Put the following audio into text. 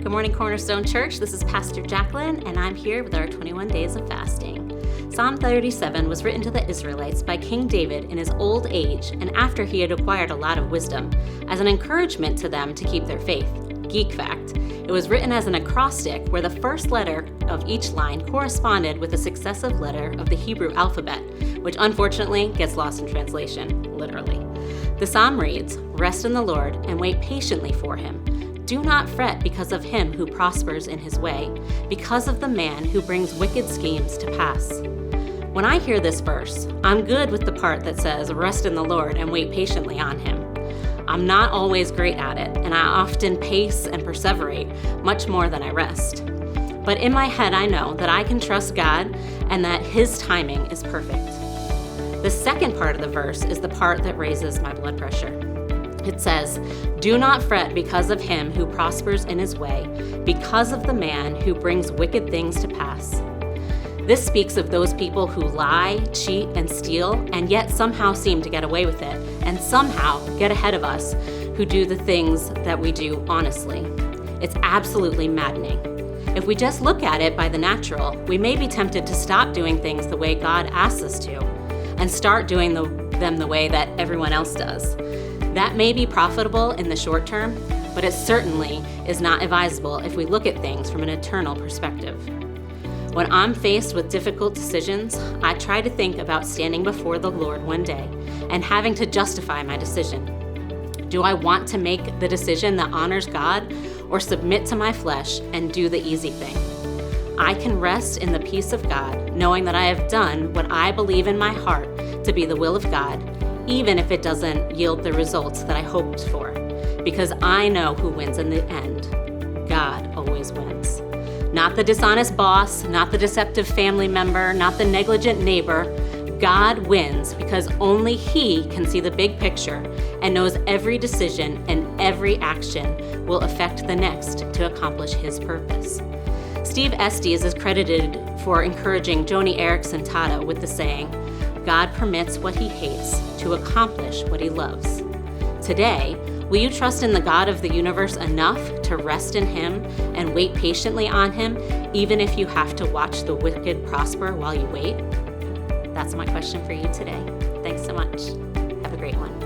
Good morning, Cornerstone Church. This is Pastor Jaclyn, and I'm here with our 21 days of fasting. Psalm 37 was written to the Israelites by King David in his old age and after he had acquired a lot of wisdom, as an encouragement to them to keep their faith. Geek fact, it was written as an acrostic where the first letter of each line corresponded with a successive letter of the Hebrew alphabet, which unfortunately gets lost in translation, literally. The psalm reads, "Rest in the Lord and wait patiently for him. Do not fret because of him who prospers in his way, because of the man who brings wicked schemes to pass." When I hear this verse, I'm good with the part that says, "Rest in the Lord and wait patiently on him." I'm not always great at it, and I often pace and perseverate much more than I rest. But in my head, I know that I can trust God and that his timing is perfect. The second part of the verse is the part that raises my blood pressure. It says, "Do not fret because of him who prospers in his way, because of the man who brings wicked things to pass." This speaks of those people who lie, cheat, and steal, and yet somehow seem to get away with it, and somehow get ahead of us who do the things that we do honestly. It's absolutely maddening. If we just look at it by the natural, we may be tempted to stop doing things the way God asks us to, and start doing them the way that everyone else does. That may be profitable in the short term, but it certainly is not advisable if we look at things from an eternal perspective. When I'm faced with difficult decisions, I try to think about standing before the Lord one day and having to justify my decision. Do I want to make the decision that honors God or submit to my flesh and do the easy thing? I can rest in the peace of God, knowing that I have done what I believe in my heart to be the will of God, even if it doesn't yield the results that I hoped for, because I know who wins in the end. God always wins. Not the dishonest boss, not the deceptive family member, not the negligent neighbor. God wins because only he can see the big picture and knows every decision and every action will affect the next to accomplish his purpose. Steve Estes is credited for encouraging Joni Eareckson Tada with the saying, "God permits what he hates to accomplish what he loves." Today, will you trust in the God of the universe enough to rest in him and wait patiently on him, even if you have to watch the wicked prosper while you wait? That's my question for you today. Thanks so much. Have a great one.